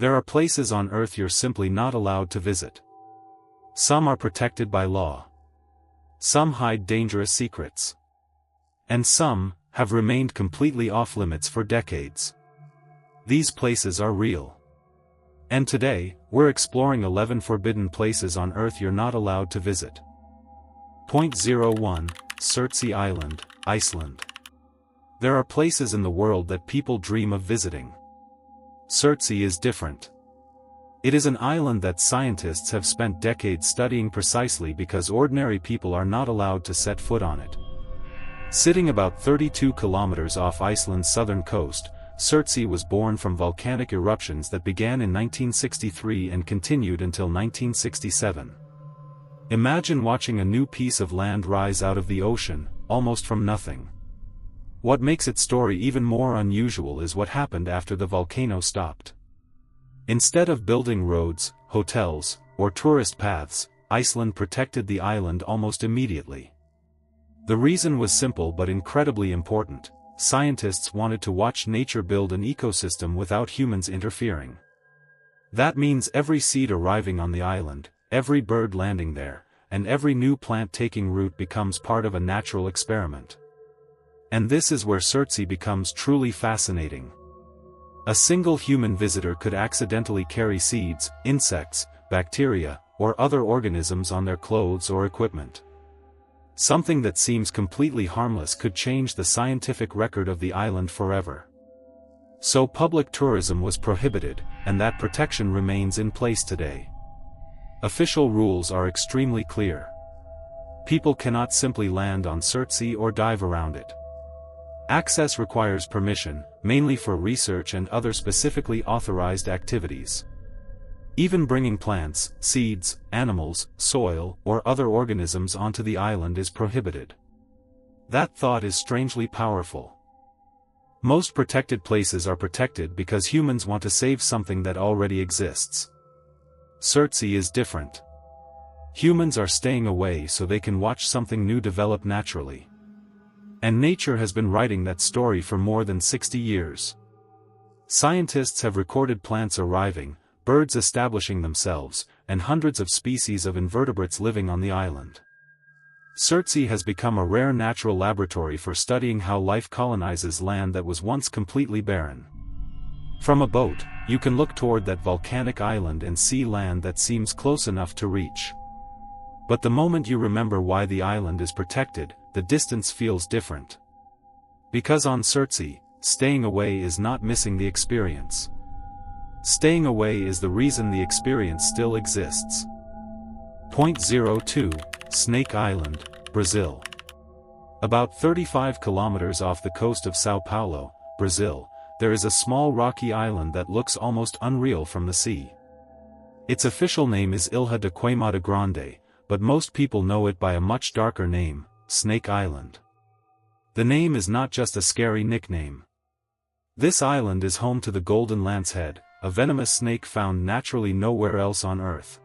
There are places on Earth you're simply not allowed to visit. Some are protected by law. Some hide dangerous secrets. And some have remained completely off-limits for decades. These places are real. And today, we're exploring 11 forbidden places on Earth you're not allowed to visit. Point 01, Surtsey Island, Iceland. There are places in the world that people dream of visiting. Surtsey is different. It is an island that scientists have spent decades studying precisely because ordinary people are not allowed to set foot on it. Sitting about 32 kilometers off Iceland's southern coast, Surtsey was born from volcanic eruptions that began in 1963 and continued until 1967. Imagine watching a new piece of land rise out of the ocean, almost from nothing. What makes its story even more unusual is what happened after the volcano stopped. Instead of building roads, hotels, or tourist paths, Iceland protected the island almost immediately. The reason was simple but incredibly important: scientists wanted to watch nature build an ecosystem without humans interfering. That means every seed arriving on the island, every bird landing there, and every new plant taking root becomes part of a natural experiment. And this is where Surtsey becomes truly fascinating. A single human visitor could accidentally carry seeds, insects, bacteria, or other organisms on their clothes or equipment. Something that seems completely harmless could change the scientific record of the island forever. So public tourism was prohibited, and that protection remains in place today. Official rules are extremely clear. People cannot simply land on Surtsey or dive around it. Access requires permission, mainly for research and other specifically authorized activities. Even bringing plants, seeds, animals, soil, or other organisms onto the island is prohibited. That thought is strangely powerful. Most protected places are protected because humans want to save something that already exists. Surtsey is different. Humans are staying away so they can watch something new develop naturally. And nature has been writing that story for more than 60 years. Scientists have recorded plants arriving, birds establishing themselves, and hundreds of species of invertebrates living on the island. Surtsey has become a rare natural laboratory for studying how life colonizes land that was once completely barren. From a boat, you can look toward that volcanic island and see land that seems close enough to reach. But the moment you remember why the island is protected, the distance feels different. Because on Surtsey, staying away is not missing the experience. Staying away is the reason the experience still exists. Point 02, Snake Island, Brazil. About 35 kilometers off the coast of São Paulo, Brazil, there is a small rocky island that looks almost unreal from the sea. Its official name is Ilha de Queimada Grande, but most people know it by a much darker name, Snake Island. The name is not just a scary nickname. This island is home to the golden lancehead, a venomous snake found naturally nowhere else on Earth.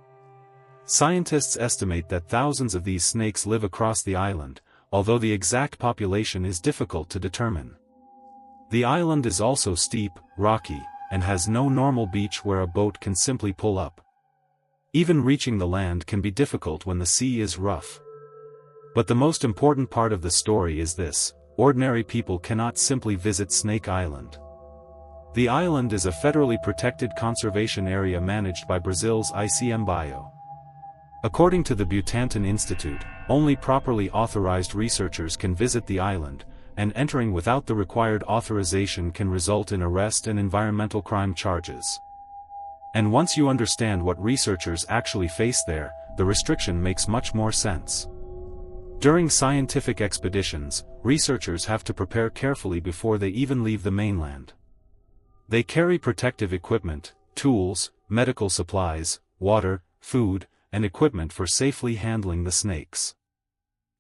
Scientists estimate that thousands of these snakes live across the island, although the exact population is difficult to determine. The island is also steep, rocky, and has no normal beach where a boat can simply pull up. Even reaching the land can be difficult when the sea is rough. But the most important part of the story is this: ordinary people cannot simply visit Snake Island. The island is a federally protected conservation area managed by Brazil's ICMBio. According to the Butantan Institute, only properly authorized researchers can visit the island, and entering without the required authorization can result in arrest and environmental crime charges. And once you understand what researchers actually face there, the restriction makes much more sense. During scientific expeditions, researchers have to prepare carefully before they even leave the mainland. They carry protective equipment, tools, medical supplies, water, food, and equipment for safely handling the snakes.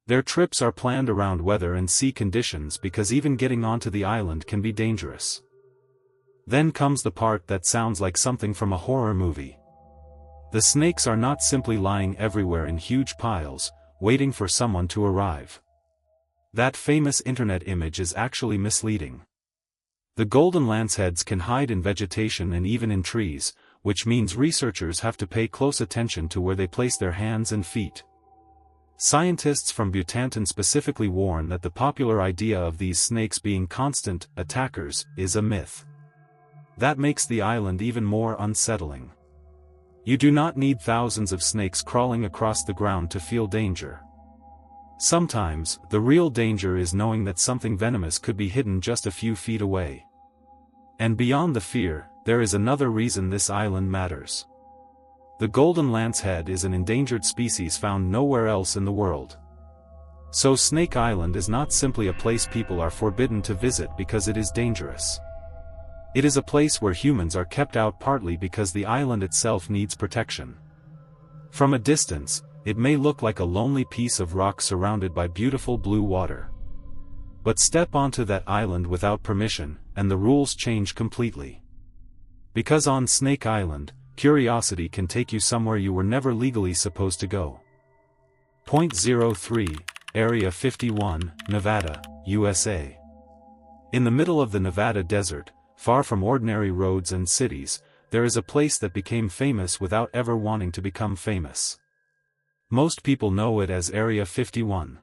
Their trips are planned around weather and sea conditions because even getting onto the island can be dangerous. Then comes the part that sounds like something from a horror movie. The snakes are not simply lying everywhere in huge piles, waiting for someone to arrive. That famous internet image is actually misleading. The golden lanceheads can hide in vegetation and even in trees, which means researchers have to pay close attention to where they place their hands and feet. Scientists from Butantan specifically warn that the popular idea of these snakes being constant attackers is a myth. That makes the island even more unsettling. You do not need thousands of snakes crawling across the ground to feel danger. Sometimes, the real danger is knowing that something venomous could be hidden just a few feet away. And beyond the fear, there is another reason this island matters. The golden lancehead is an endangered species found nowhere else in the world. So Snake Island is not simply a place people are forbidden to visit because it is dangerous. It is a place where humans are kept out partly because the island itself needs protection. From a distance, it may look like a lonely piece of rock surrounded by beautiful blue water. But step onto that island without permission, and the rules change completely. Because on Snake Island, curiosity can take you somewhere you were never legally supposed to go. Point 03, Area 51, Nevada, USA. In the middle of the Nevada desert, far from ordinary roads and cities, there is a place that became famous without ever wanting to become famous. Most people know it as Area 51.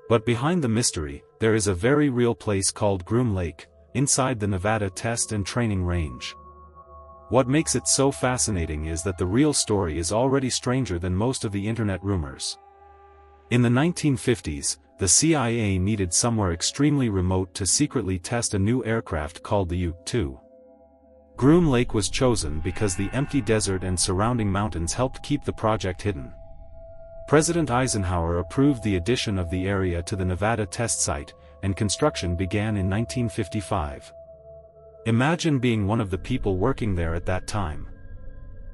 But behind the mystery, there is a very real place called Groom Lake, inside the Nevada Test and Training Range. What makes it so fascinating is that the real story is already stranger than most of the internet rumors. In the 1950s, the CIA needed somewhere extremely remote to secretly test a new aircraft called the U-2. Groom Lake was chosen because the empty desert and surrounding mountains helped keep the project hidden. President Eisenhower approved the addition of the area to the Nevada test site, and construction began in 1955. Imagine being one of the people working there at that time.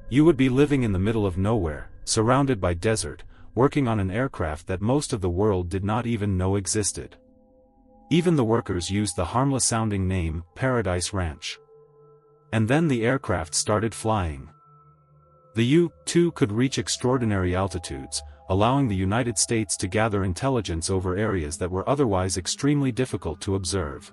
You would be living in the middle of nowhere, surrounded by desert, working on an aircraft that most of the world did not even know existed. Even the workers used the harmless-sounding name, Paradise Ranch. And then the aircraft started flying. The U-2 could reach extraordinary altitudes, allowing the United States to gather intelligence over areas that were otherwise extremely difficult to observe.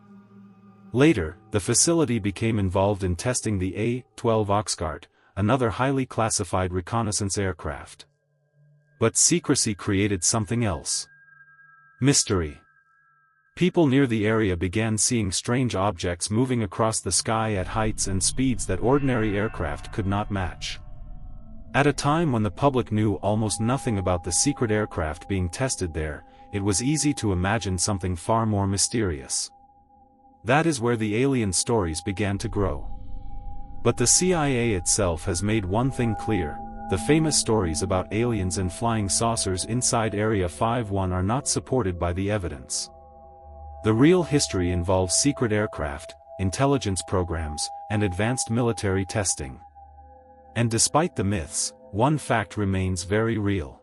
Later, the facility became involved in testing the A-12 Oxguard, another highly classified reconnaissance aircraft. But secrecy created something else. Mystery. People near the area began seeing strange objects moving across the sky at heights and speeds that ordinary aircraft could not match. At a time when the public knew almost nothing about the secret aircraft being tested there, it was easy to imagine something far more mysterious. That is where the alien stories began to grow. But the CIA itself has made one thing clear: the famous stories about aliens and flying saucers inside Area 51 are not supported by the evidence. The real history involves secret aircraft, intelligence programs, and advanced military testing. And despite the myths, one fact remains very real.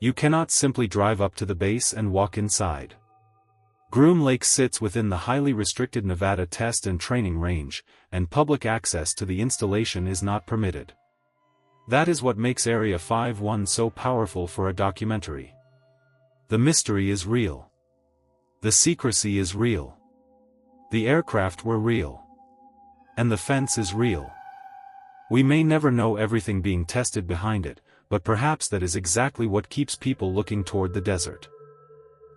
You cannot simply drive up to the base and walk inside. Groom Lake sits within the highly restricted Nevada Test and Training Range, and public access to the installation is not permitted. That is what makes Area 51 so powerful for a documentary. The mystery is real. The secrecy is real. The aircraft were real. And the fence is real. We may never know everything being tested behind it, but perhaps that is exactly what keeps people looking toward the desert.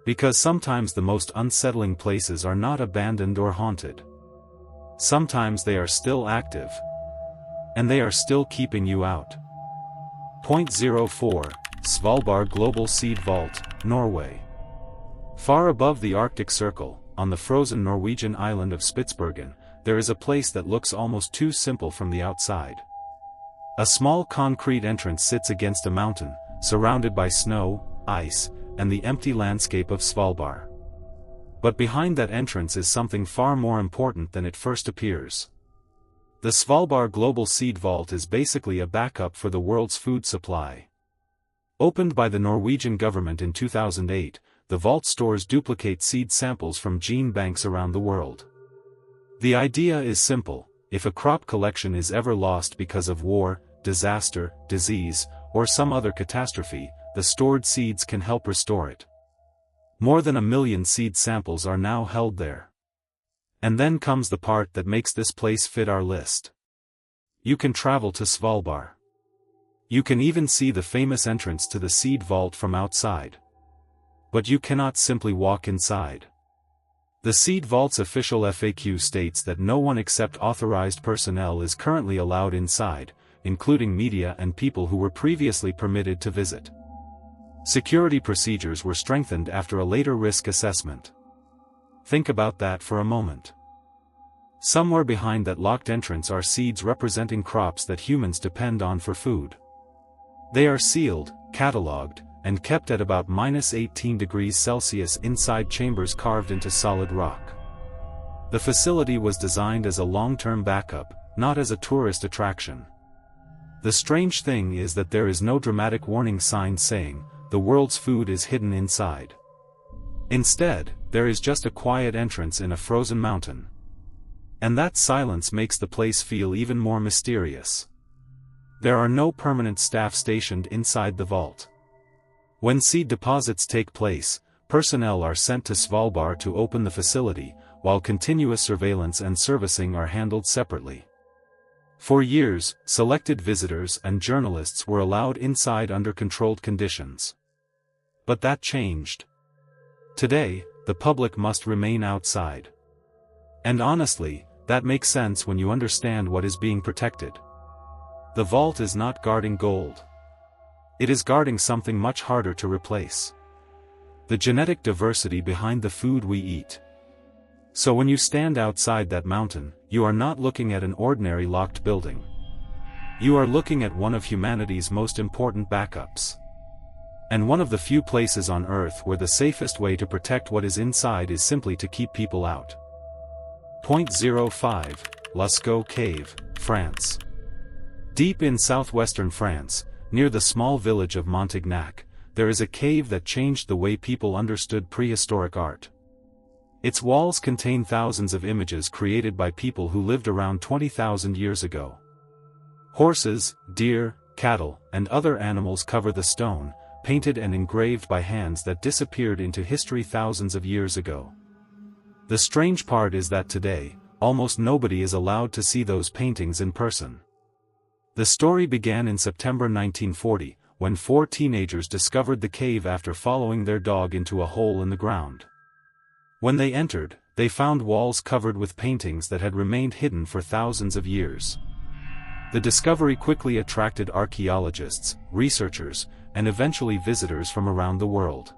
Because sometimes the most unsettling places are not abandoned or haunted. Sometimes they are still active. And they are still keeping you out. Point 04, Svalbard Global Seed Vault, Norway. Far above the Arctic Circle, on the frozen Norwegian island of Spitsbergen, there is a place that looks almost too simple from the outside. A small concrete entrance sits against a mountain, surrounded by snow, ice, and the empty landscape of Svalbard. But behind that entrance is something far more important than it first appears. The Svalbard Global Seed Vault is basically a backup for the world's food supply. Opened by the Norwegian government in 2008, the vault stores duplicate seed samples from gene banks around the world. The idea is simple: if a crop collection is ever lost because of war, disaster, disease, or some other catastrophe, the stored seeds can help restore it. More than 1 million seed samples are now held there. And then comes the part that makes this place fit our list. You can travel to Svalbard. You can even see the famous entrance to the seed vault from outside. But you cannot simply walk inside. The seed vault's official FAQ states that no one except authorized personnel is currently allowed inside, including media and people who were previously permitted to visit. Security procedures were strengthened after a later risk assessment. Think about that for a moment. Somewhere behind that locked entrance are seeds representing crops that humans depend on for food. They are sealed, catalogued, and kept at about -18 degrees Celsius inside chambers carved into solid rock. The facility was designed as a long-term backup, not as a tourist attraction. The strange thing is that there is no dramatic warning sign saying, "The world's food is hidden inside." Instead, there is just a quiet entrance in a frozen mountain. And that silence makes the place feel even more mysterious. There are no permanent staff stationed inside the vault. When seed deposits take place, personnel are sent to Svalbard to open the facility, while continuous surveillance and servicing are handled separately. For years, selected visitors and journalists were allowed inside under controlled conditions. But that changed. Today, the public must remain outside. And honestly, that makes sense when you understand what is being protected. The vault is not guarding gold. It is guarding something much harder to replace. The genetic diversity behind the food we eat. So when you stand outside that mountain, you are not looking at an ordinary locked building. You are looking at one of humanity's most important backups. And one of the few places on Earth where the safest way to protect what is inside is simply to keep people out. Point 05, Lascaux Cave, France. Deep in southwestern France, near the small village of Montignac, there is a cave that changed the way people understood prehistoric art. Its walls contain thousands of images created by people who lived around 20,000 years ago. Horses, deer, cattle, and other animals cover the stone, painted and engraved by hands that disappeared into history thousands of years ago. The strange part is that today, almost nobody is allowed to see those paintings in person. The story began in September 1940, when 4 teenagers discovered the cave after following their dog into a hole in the ground. When they entered, they found walls covered with paintings that had remained hidden for thousands of years. The discovery quickly attracted archaeologists, researchers, and eventually visitors from around the world.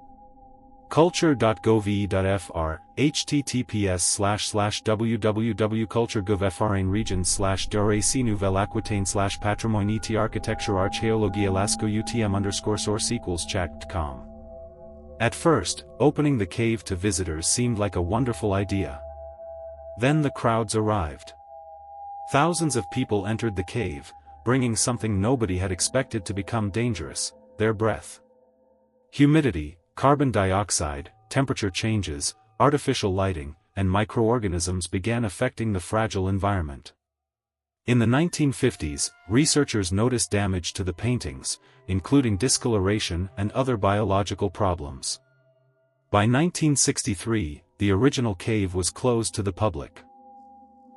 Culture.gov.fr, https://www.culture.gov.fr/region/d'Oracie Nouvelle Aquitaine /Patrimoine et Architecture Archéologie Lascaux UTM_source=check.com. At first, opening the cave to visitors seemed like a wonderful idea. Then the crowds arrived. Thousands of people entered the cave, bringing something nobody had expected to become dangerous: their breath. Humidity, carbon dioxide, temperature changes, artificial lighting, and microorganisms began affecting the fragile environment. In the 1950s, researchers noticed damage to the paintings, including discoloration and other biological problems. By 1963, the original cave was closed to the public.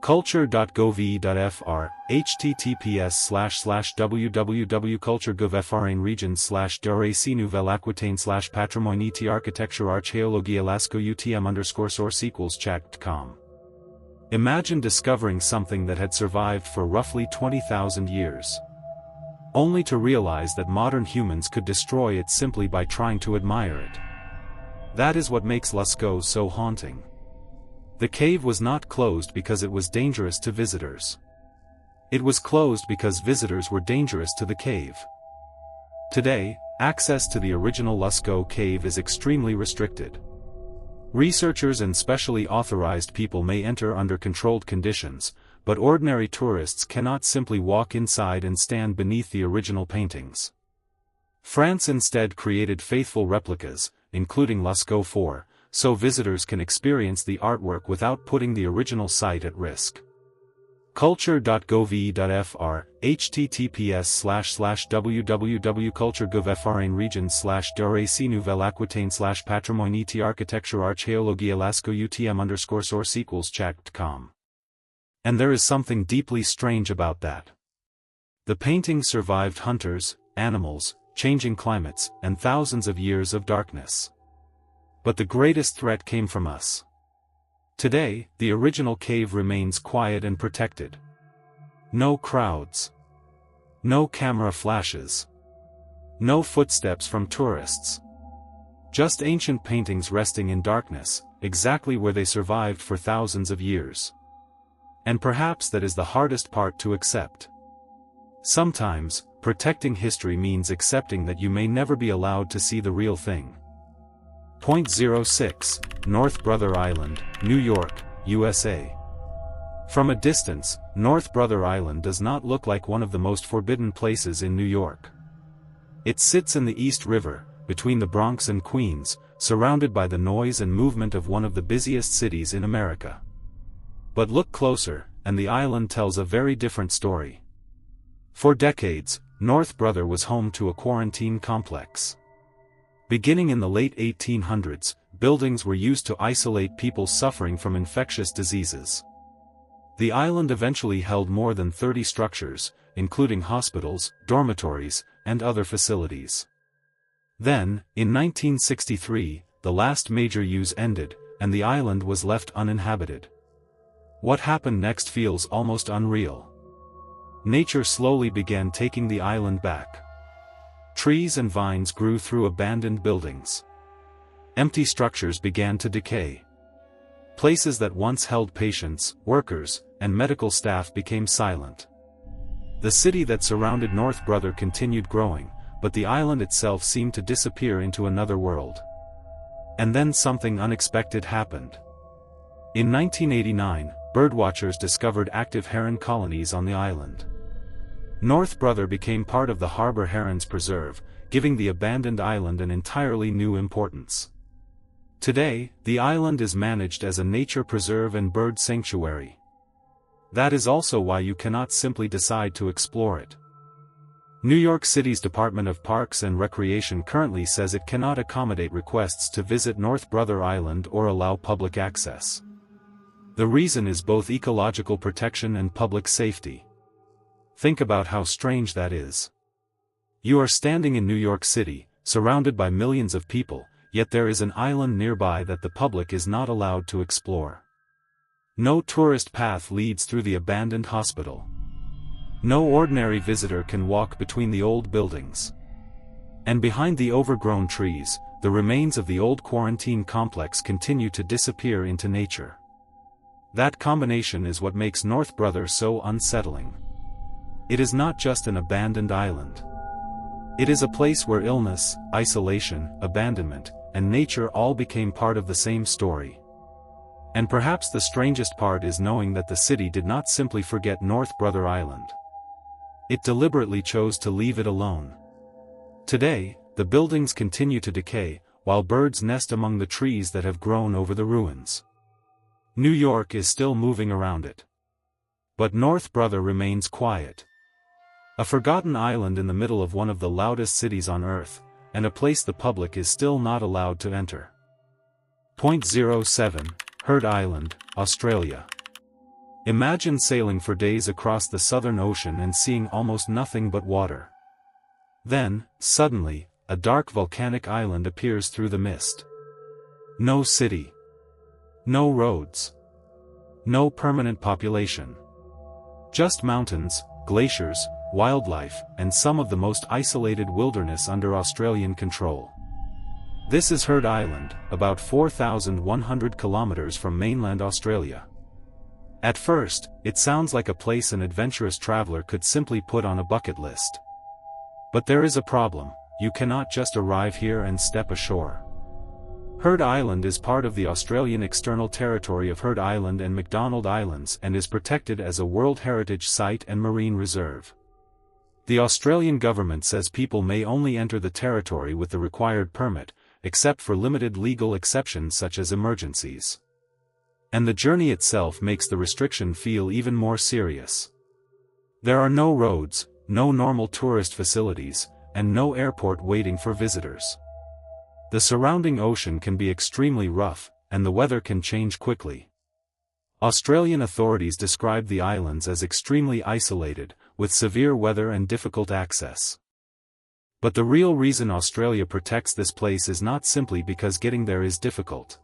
Culture.gov.fr, https://www.culture.gov.fr/region/d'Oracie Nouvelle Aquitaine /Patrimoine et Architecture Archéologie Lascaux UTM_source=check.com. Imagine discovering something that had survived for roughly 20,000 years. Only to realize that modern humans could destroy it simply by trying to admire it. That is what makes Lascaux so haunting. The cave was not closed because it was dangerous to visitors. It was closed because visitors were dangerous to the cave. Today, access to the original Lascaux cave is extremely restricted. Researchers and specially authorized people may enter under controlled conditions, but ordinary tourists cannot simply walk inside and stand beneath the original paintings. France instead created faithful replicas, including Lascaux 4, so visitors can experience the artwork without putting the original site at risk. Culture.gov.fr, https://www.culture.gov.fr/region/d'Oracie Nouvelle Aquitaine /Patrimoine et Architecture Archéologie Lascaux UTM_source=check.com. And there is something deeply strange about that. The paintings survived hunters, animals, changing climates, and thousands of years of darkness. But the greatest threat came from us. Today, the original cave remains quiet and protected. No crowds. No camera flashes. No footsteps from tourists. Just ancient paintings resting in darkness, exactly where they survived for thousands of years. And perhaps that is the hardest part to accept. Sometimes, protecting history means accepting that you may never be allowed to see the real thing. Point 06, North Brother Island, New York, USA. From a distance, North Brother Island does not look like one of the most forbidden places in New York. It sits in the East River, between the Bronx and Queens, surrounded by the noise and movement of one of the busiest cities in America. But look closer, and the island tells a very different story. For decades, North Brother was home to a quarantine complex. Beginning in the late 1800s, buildings were used to isolate people suffering from infectious diseases. The island eventually held more than 30 structures, including hospitals, dormitories, and other facilities. Then, in 1963, the last major use ended, and the island was left uninhabited. What happened next feels almost unreal. Nature slowly began taking the island back. Trees and vines grew through abandoned buildings. Empty structures began to decay. Places that once held patients, workers, and medical staff became silent. The city that surrounded North Brother continued growing, but the island itself seemed to disappear into another world. And then something unexpected happened. In 1989, birdwatchers discovered active heron colonies on the island. North Brother became part of the Harbor Herons Preserve, giving the abandoned island an entirely new importance. Today, the island is managed as a nature preserve and bird sanctuary. That is also why you cannot simply decide to explore it. New York City's Department of Parks and Recreation currently says it cannot accommodate requests to visit North Brother Island or allow public access. The reason is both ecological protection and public safety. Think about how strange that is. You are standing in New York City, surrounded by millions of people, yet there is an island nearby that the public is not allowed to explore. No tourist path leads through the abandoned hospital. No ordinary visitor can walk between the old buildings. And behind the overgrown trees, the remains of the old quarantine complex continue to disappear into nature. That combination is what makes North Brother so unsettling. It is not just an abandoned island. It is a place where illness, isolation, abandonment, and nature all became part of the same story. And perhaps the strangest part is knowing that the city did not simply forget North Brother Island. It deliberately chose to leave it alone. Today, the buildings continue to decay, while birds nest among the trees that have grown over the ruins. New York is still moving around it. But North Brother remains quiet. A forgotten island in the middle of one of the loudest cities on Earth, and a place the public is still not allowed to enter. Point 07, Heard Island, Australia. Imagine sailing for days across the Southern Ocean and seeing almost nothing but water. Then, suddenly, a dark volcanic island appears through the mist. No city. No roads. No permanent population. Just mountains, glaciers, wildlife, and some of the most isolated wilderness under Australian control. This is Heard Island, about 4,100 kilometers from mainland Australia. At first, it sounds like a place an adventurous traveler could simply put on a bucket list. But there is a problem: you cannot just arrive here and step ashore. Heard Island is part of the Australian external territory of Heard Island and McDonald Islands and is protected as a World Heritage Site and Marine Reserve. The Australian government says people may only enter the territory with the required permit, except for limited legal exceptions such as emergencies. And the journey itself makes the restriction feel even more serious. There are no roads, no normal tourist facilities, and no airport waiting for visitors. The surrounding ocean can be extremely rough, and the weather can change quickly. Australian authorities describe the islands as extremely isolated, with severe weather and difficult access. But the real reason Australia protects this place is not simply because getting there is difficult.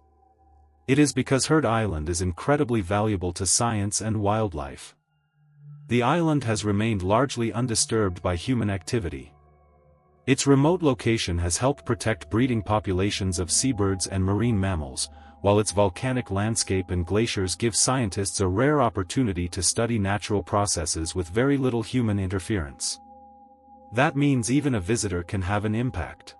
It is because Heard Island is incredibly valuable to science and wildlife. The island has remained largely undisturbed by human activity. Its remote location has helped protect breeding populations of seabirds and marine mammals, while its volcanic landscape and glaciers give scientists a rare opportunity to study natural processes with very little human interference. That means even a visitor can have an impact.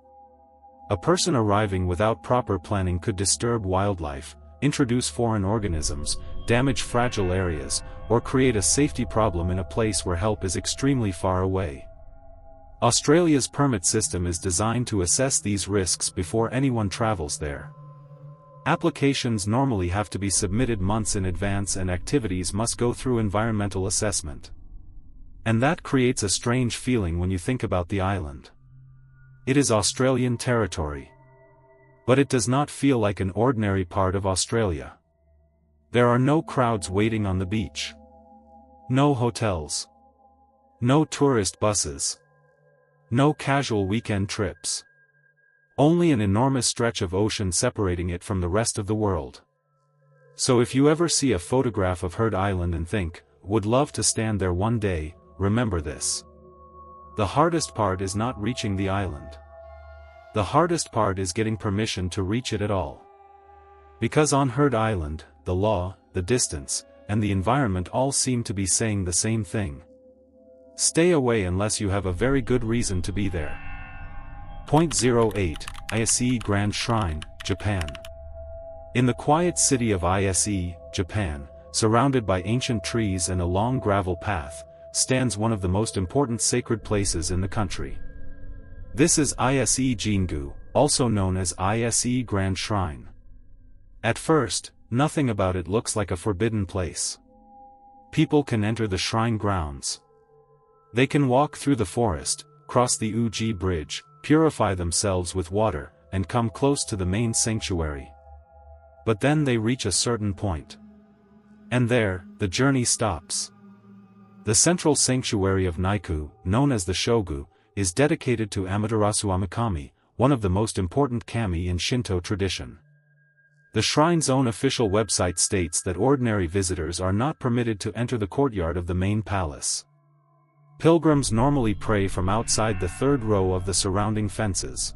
A person arriving without proper planning could disturb wildlife, introduce foreign organisms, damage fragile areas, or create a safety problem in a place where help is extremely far away. Australia's permit system is designed to assess these risks before anyone travels there. Applications normally have to be submitted months in advance and activities must go through environmental assessment. And that creates a strange feeling when you think about the island. It is Australian territory. But it does not feel like an ordinary part of Australia. There are no crowds waiting on the beach. No hotels. No tourist buses. No casual weekend trips. Only an enormous stretch of ocean separating it from the rest of the world. So if you ever see a photograph of Heard Island and think, would love to stand there one day, remember this. The hardest part is not reaching the island. The hardest part is getting permission to reach it at all. Because on Heard Island, the law, the distance, and the environment all seem to be saying the same thing. Stay away unless you have a very good reason to be there. Point 08, Ise Grand Shrine, Japan. In the quiet city of Ise, Japan, surrounded by ancient trees and a long gravel path, stands one of the most important sacred places in the country. This is Ise Jingu, also known as Ise Grand Shrine. At first, nothing about it looks like a forbidden place. People can enter the shrine grounds. They can walk through the forest, cross the Uji Bridge, purify themselves with water, and come close to the main sanctuary. But then they reach a certain point. And there, the journey stops. The central sanctuary of Niʻihau, known as the Shogu, is dedicated to Amaterasu Amikami, one of the most important kami in Shinto tradition. The shrine's own official website states that ordinary visitors are not permitted to enter the courtyard of the main palace. Pilgrims normally pray from outside the third row of the surrounding fences.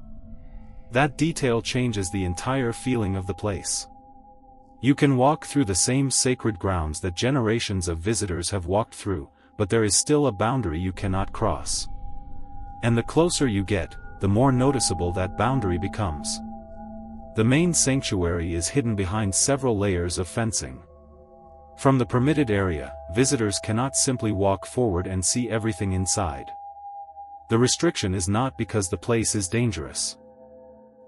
That detail changes the entire feeling of the place. You can walk through the same sacred grounds that generations of visitors have walked through, but there is still a boundary you cannot cross. And the closer you get, the more noticeable that boundary becomes. The main sanctuary is hidden behind several layers of fencing. From the permitted area, visitors cannot simply walk forward and see everything inside. The restriction is not because the place is dangerous.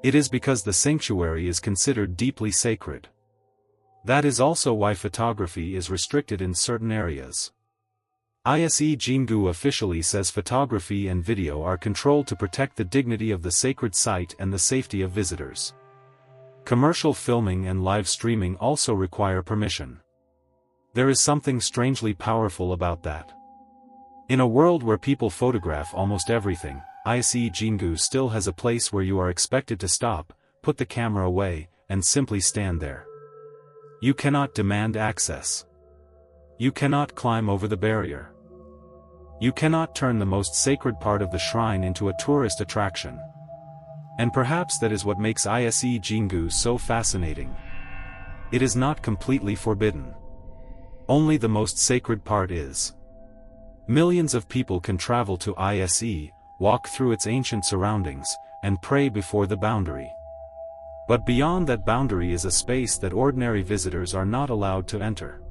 It is because the sanctuary is considered deeply sacred. That is also why photography is restricted in certain areas. Ise Jingu officially says photography and video are controlled to protect the dignity of the sacred site and the safety of visitors. Commercial filming and live streaming also require permission. There is something strangely powerful about that. In a world where people photograph almost everything, Ise Jingu still has a place where you are expected to stop, put the camera away, and simply stand there. You cannot demand access. You cannot climb over the barrier. You cannot turn the most sacred part of the shrine into a tourist attraction. And perhaps that is what makes Ise Jingu so fascinating. It is not completely forbidden. Only the most sacred part is. Millions of people can travel to Ise, walk through its ancient surroundings, and pray before the boundary. But beyond that boundary is a space that ordinary visitors are not allowed to enter.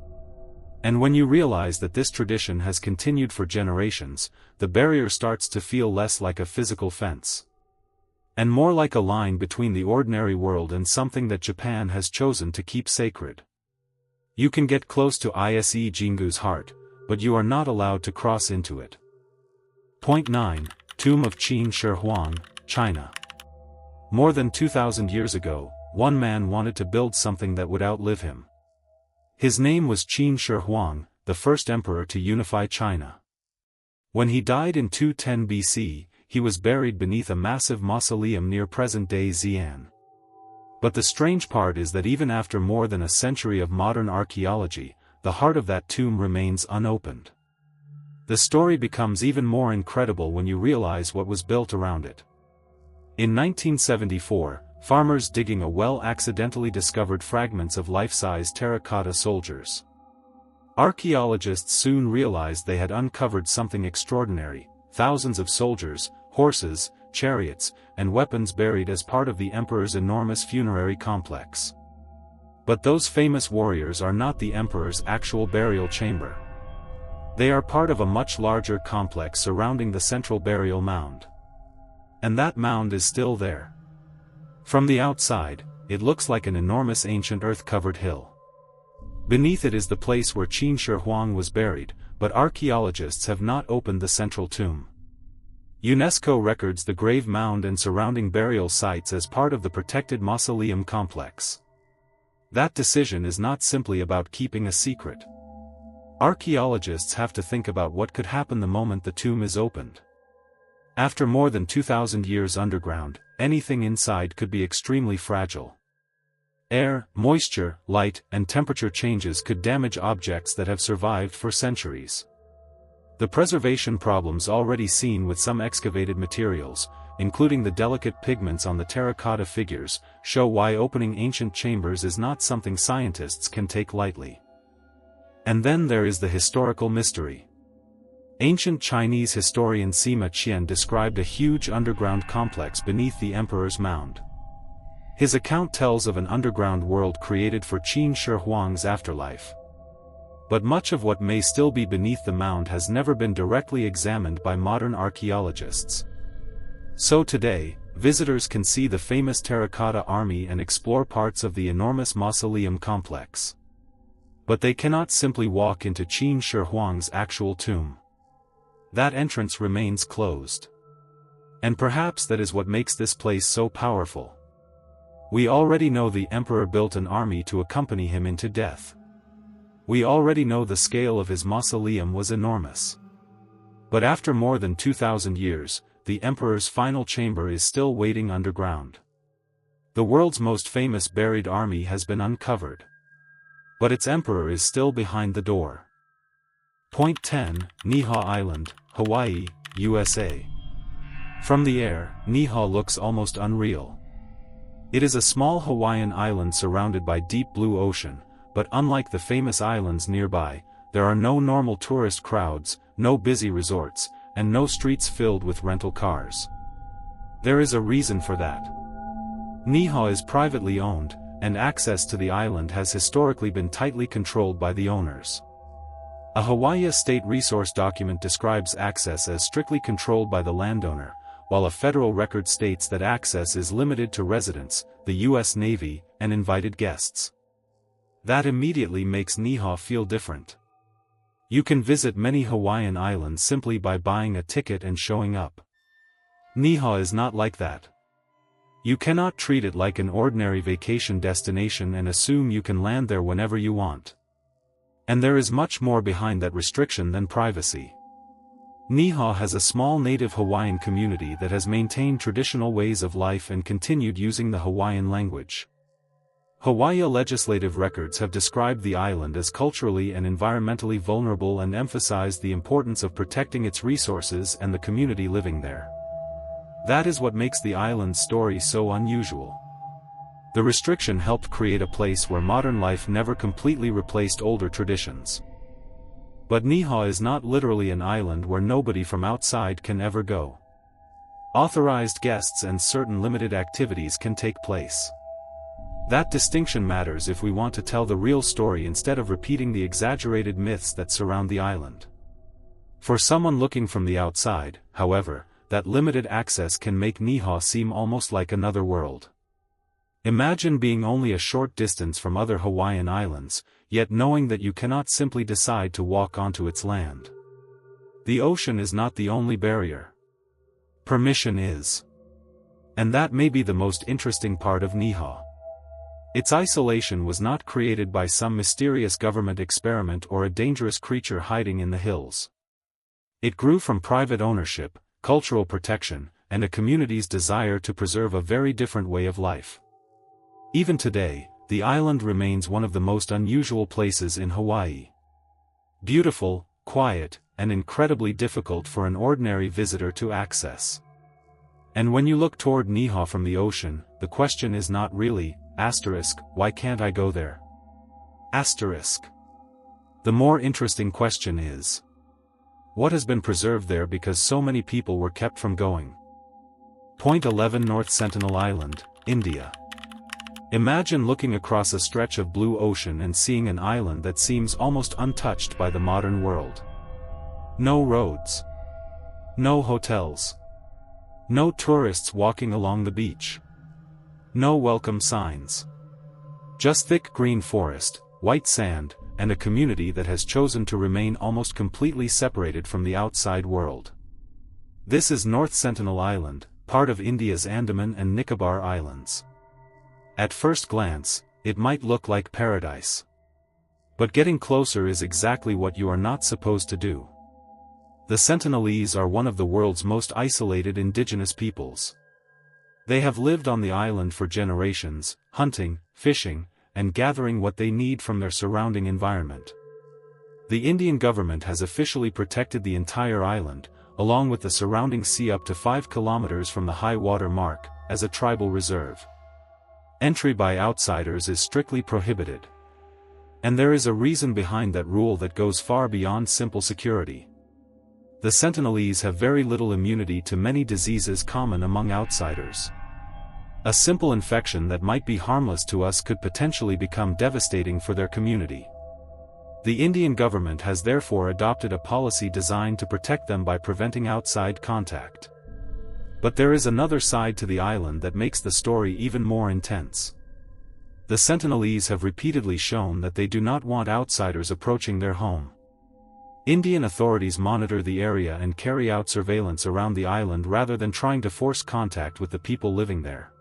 And when you realize that this tradition has continued for generations, the barrier starts to feel less like a physical fence. And more like a line between the ordinary world and something that Japan has chosen to keep sacred. You can get close to Ise Jingu's heart, but you are not allowed to cross into it. Point 9, Tomb of Qin Shi Huang, China. More than 2,000 years ago, one man wanted to build something that would outlive him. His name was Qin Shi Huang, the first emperor to unify China. When he died in 210 BC, he was buried beneath a massive mausoleum near present-day Xi'an. But the strange part is that even after more than a century of modern archaeology, the heart of that tomb remains unopened. The story becomes even more incredible when you realize what was built around it. In 1974, farmers digging a well accidentally discovered fragments of life-size terracotta soldiers. Archaeologists soon realized they had uncovered something extraordinary: thousands of soldiers, horses, chariots, and weapons buried as part of the emperor's enormous funerary complex. But those famous warriors are not the emperor's actual burial chamber. They are part of a much larger complex surrounding the central burial mound. And that mound is still there. From the outside, it looks like an enormous ancient earth-covered hill. Beneath it is the place where Qin Shi Huang was buried, but archaeologists have not opened the central tomb. UNESCO records the grave mound and surrounding burial sites as part of the protected mausoleum complex. That decision is not simply about keeping a secret. Archaeologists have to think about what could happen the moment the tomb is opened. After more than 2,000 years underground, anything inside could be extremely fragile. Air, moisture, light, and temperature changes could damage objects that have survived for centuries. The preservation problems already seen with some excavated materials, including the delicate pigments on the terracotta figures, show why opening ancient chambers is not something scientists can take lightly. And then there is the historical mystery. Ancient Chinese historian Sima Qian described a huge underground complex beneath the emperor's mound. His account tells of an underground world created for Qin Shi Huang's afterlife. But much of what may still be beneath the mound has never been directly examined by modern archaeologists. So today, visitors can see the famous terracotta army and explore parts of the enormous mausoleum complex. But they cannot simply walk into Qin Shi Huang's actual tomb. That entrance remains closed. And perhaps that is what makes this place so powerful. We already know the emperor built an army to accompany him into death. We already know the scale of his mausoleum was enormous. But after more than 2,000 years, the emperor's final chamber is still waiting underground. The world's most famous buried army has been uncovered. But its emperor is still behind the door. Point 10, Niʻihau Island, Hawaii, USA. From the air, Niʻihau looks almost unreal. It is a small Hawaiian island surrounded by deep blue ocean, but unlike the famous islands nearby, there are no normal tourist crowds, no busy resorts, and no streets filled with rental cars. There is a reason for that. Niʻihau is privately owned, and access to the island has historically been tightly controlled by the owners. A Hawaii state resource document describes access as strictly controlled by the landowner, while a federal record states that access is limited to residents, the U.S. Navy, and invited guests. That immediately makes Niʻihau feel different. You can visit many Hawaiian islands simply by buying a ticket and showing up. Niʻihau is not like that. You cannot treat it like an ordinary vacation destination and assume you can land there whenever you want. And there is much more behind that restriction than privacy. Niʻihau has a small native Hawaiian community that has maintained traditional ways of life and continued using the Hawaiian language. Hawaii legislative records have described the island as culturally and environmentally vulnerable and emphasized the importance of protecting its resources and the community living there. That is what makes the island's story so unusual. The restriction helped create a place where modern life never completely replaced older traditions. But Niʻihau is not literally an island where nobody from outside can ever go. Authorized guests and certain limited activities can take place. That distinction matters if we want to tell the real story instead of repeating the exaggerated myths that surround the island. For someone looking from the outside, however, that limited access can make Niʻihau seem almost like another world. Imagine being only a short distance from other Hawaiian islands, yet knowing that you cannot simply decide to walk onto its land. The ocean is not the only barrier. Permission is. And that may be the most interesting part of Niʻihau. Its isolation was not created by some mysterious government experiment or a dangerous creature hiding in the hills. It grew from private ownership, cultural protection, and a community's desire to preserve a very different way of life. Even today, the island remains one of the most unusual places in Hawaii. Beautiful, quiet, and incredibly difficult for an ordinary visitor to access. And when you look toward Niʻihau from the ocean, the question is not really, why can't I go there? The more interesting question is, what has been preserved there because so many people were kept from going? Point 11 North Sentinel Island, India. Imagine looking across a stretch of blue ocean and seeing an island that seems almost untouched by the modern world. No roads. No hotels. No tourists walking along the beach. No welcome signs. Just thick green forest, white sand, and a community that has chosen to remain almost completely separated from the outside world. This is North Sentinel Island, part of India's Andaman and Nicobar Islands. At first glance, it might look like paradise. But getting closer is exactly what you are not supposed to do. The Sentinelese are one of the world's most isolated indigenous peoples. They have lived on the island for generations, hunting, fishing, and gathering what they need from their surrounding environment. The Indian government has officially protected the entire island, along with the surrounding sea up to 5 kilometers from the high water mark, as a tribal reserve. Entry by outsiders is strictly prohibited. And there is a reason behind that rule that goes far beyond simple security. The Sentinelese have very little immunity to many diseases common among outsiders. A simple infection that might be harmless to us could potentially become devastating for their community. The Indian government has therefore adopted a policy designed to protect them by preventing outside contact. But there is another side to the island that makes the story even more intense. The Sentinelese have repeatedly shown that they do not want outsiders approaching their home. Indian authorities monitor the area and carry out surveillance around the island rather than trying to force contact with the people living there.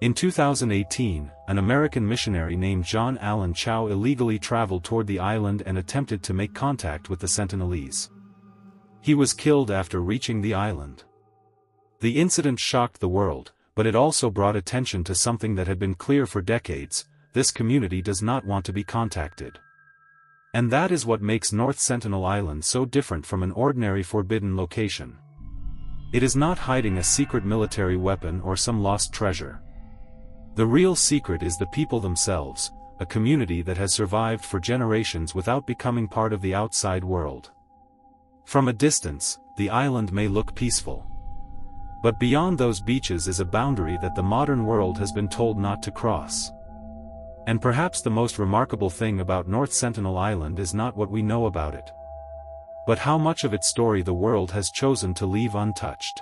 In 2018, an American missionary named John Allen Chow illegally traveled toward the island and attempted to make contact with the Sentinelese. He was killed after reaching the island. The incident shocked the world, but it also brought attention to something that had been clear for decades: this community does not want to be contacted. And that is what makes North Sentinel Island so different from an ordinary forbidden location. It is not hiding a secret military weapon or some lost treasure. The real secret is the people themselves, a community that has survived for generations without becoming part of the outside world. From a distance, the island may look peaceful. But beyond those beaches is a boundary that the modern world has been told not to cross. And perhaps the most remarkable thing about North Sentinel Island is not what we know about it, but how much of its story the world has chosen to leave untouched.